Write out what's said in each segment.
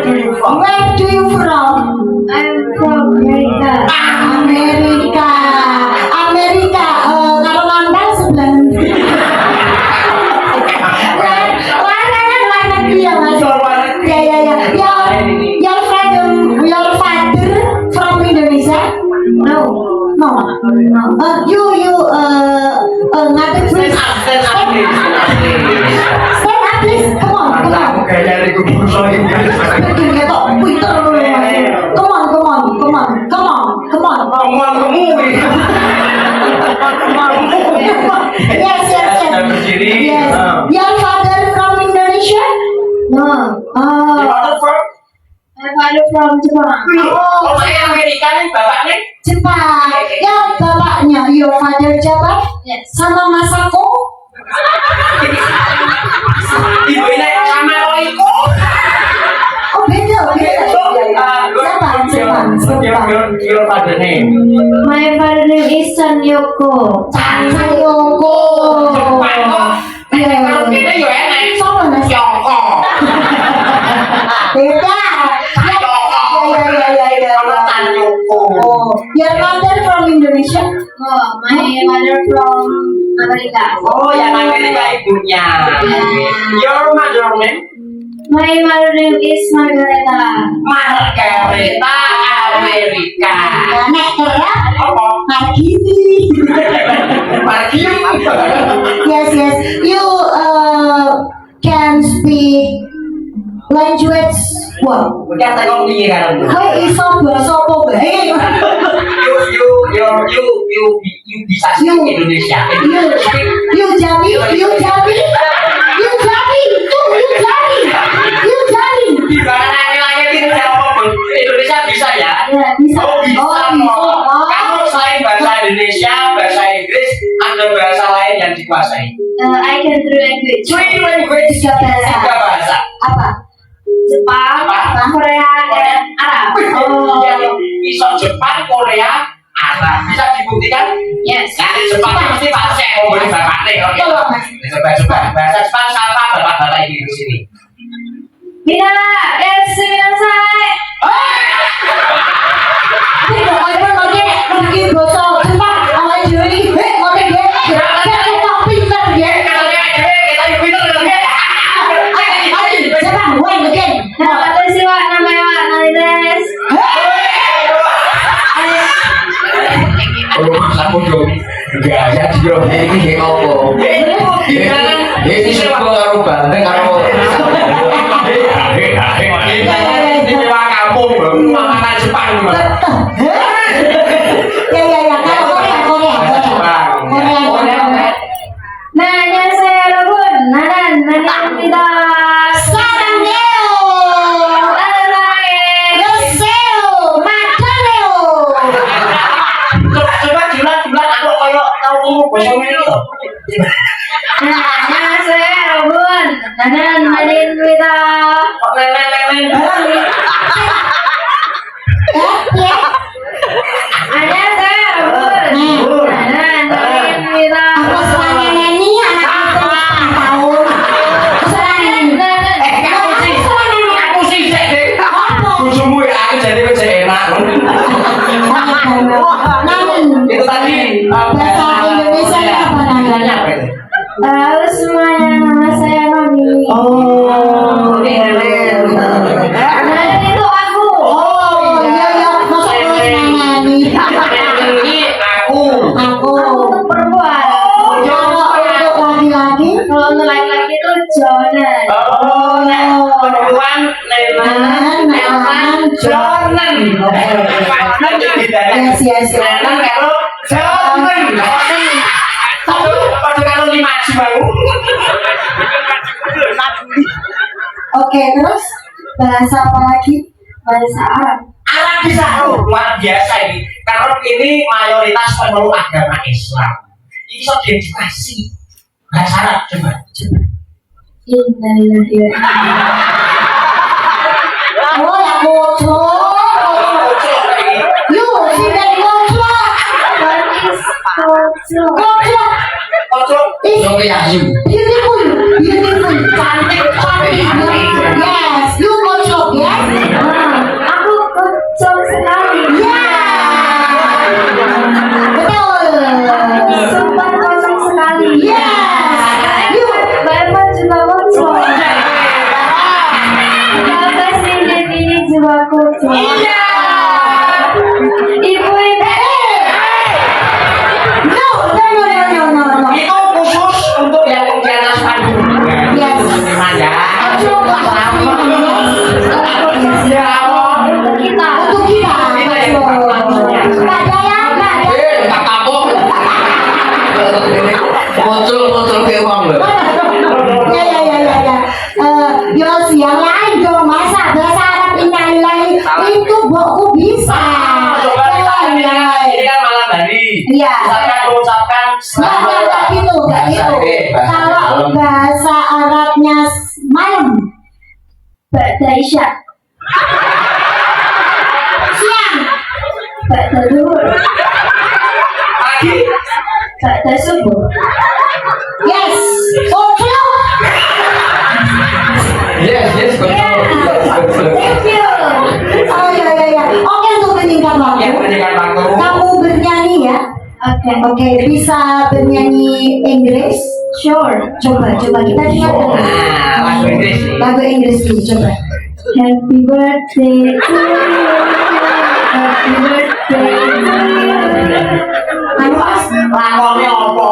do you from? Where do you from? I'm from America. Amerika. Amerika. Kalau mandang sebelah. Luar negeri ya mas. Ya. Your father from Indonesia? No. You ngadep please. Stand up, please. Stand up please. Come on. Kayak dari kubur soalnya. Begini kok pinter lu. Come on. Ngomong kamu. Yes. Berdiri. Yes. Your father from Indonesia? No. Oh. My father from Japan. Oh, saya Amerika nih, bapaknya. Jepang. Ya bapaknya your father Jepang? Yes. Sama Masako? Ibu ini sama Royko. Oh beda. Your father name. My father name is San Yoko. Sayoko. Jepang kok. Kalau kita yo enak. Sama mas. Yoko. Beda. Ya. Yoko. Oh, your mother from Indonesia? Oh, my mother from America. Oh, yang Amerika ibunya. Your mother name? My mother name is Margareta. Margareta Amerika. Nek ya? Apa? Margini. Margium. Yes. You can speak language what? Udah tengok piye kan? Kau iso bahasa apa bae? You bisa speak Indonesia. You Jami. Di mana nilainya kita ngomong Indonesia bisa ya? Ya, bisa. Oh bisa. Kamu selain bahasa Indonesia, bahasa Inggris, ada bahasa lain yang dikuasai. I can do language. Three language. Tiga bahasa. Apa? Jepang, Korea, dan Arab. Oh. Yang iso Jepang, Korea, Arab. Bisa dibuktikan? Yes. Dari Jepang pasti pasti ngomongin bapaknya. Oke. Coba, Mas. Coba. Bahasa Jepang siapa bapak-bapak ini di sini? Minara, Minasai. Tidak, aku pergi botol Jepang. Awal juri. Ngomong dia. Kita pintar dia. Jepang, wait again. Watashi wa namae wa nani desu. Aku dong. Gaya dia ini kayak apa? Ini siapa karo banteng karo. Ini memang kamu makanan Jepang. Ya. Korea. Nanya saya Robun, nanan kita. Sarangeo. Yoseo. Makaleo. Coba jelas aku kayak tahu bahasa Indonesia. Nanya saya Robun, nanan kita. Kok lelen. Ya. Nanya saya Robun, nanan kita. Aku selama neni anak itu tahun. Aku sih bojomu ya aku jadi wis enak. Itu tadi Bahasa Indonesia apa namanya? Halo semuanya, nama saya Mami. Nanan itu aku. Iya. Masa nani? Aku. Perempuan. Kalau untuk laki-laki? Kalau untuk laki-laki itu Jonan. Perempuan Nenan Jordan. Yes. Nenan karo Jordan. Pada karo 5 jiwamu. Oke, terus bahasa apa lagi? Bahasa Arab. Arab bisa luar biasa ini. Karena ini mayoritas pemeluk agama Islam. Ini so diedukasi. Bahasa Arab coba. Innalillahi wa Oh, ya kocok. Yuk, sini kocok. Kocok. Beautiful. Cantik. Yes, you kocok, yes. jiwaku. Iya. Ibu ibu. No. Itu khusus untuk yang ujian nasional. Yes. Gimana ya? Coba. Ya Allah. Untuk kita. Untuk kita. Kita yang Nggak ada ya, nggak ada. Tak kapok. Muncul ke uang loh. Ya. Yos yang lain dong, masa bahasa Arab innalillahi itu bokku bisa. Ini kan malam hari. Iya. Ucapkan Nggak gitu. Kalau bahasa Arabnya malam, Ba'da isya. siang, Ba'da zuhur. pagi. Ba'da subuh. yes, betul. Yes, betul. Thank you. Oh ya. Oke, untuk meningkat waktu, Yang berikan waktu. kamu bernyanyi ya. Oke, bisa bernyanyi Inggris? Sure. Coba kita dengarkan. Nah, lagu Inggris nih. Lagu Inggris dulu, coba. Happy birthday to you. Happy birthday to you. Anu Mas, Lakonnya apa?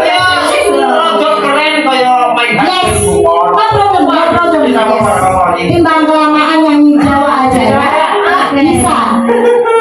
Ya, Rojok keren kaya main yes, basketball. no problem. Yes. Timbang kelamaan nyanyi Jawa aja ya. Bisa.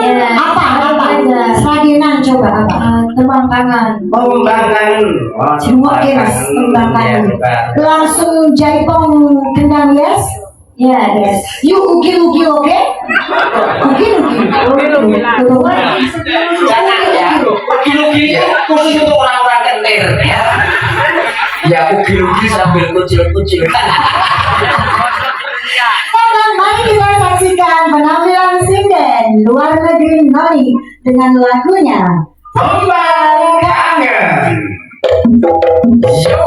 Ya. Apa? Aja. Seragenan coba apa? Tembang tangan. Pembangan. Semua yes, tembang tangan. Langsung jaipong kendang yes? Yes. You ugi oke? Ugi. Jangan ya, ugi-ugi khusus untuk orang-orang kentir ya. Ya ugi-ugi sambil kucil-kucil. Sekarang mari kita saksikan penampilan sinden luar negeri Noni dengan lagunya Pembangan. Yo.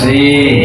kasih.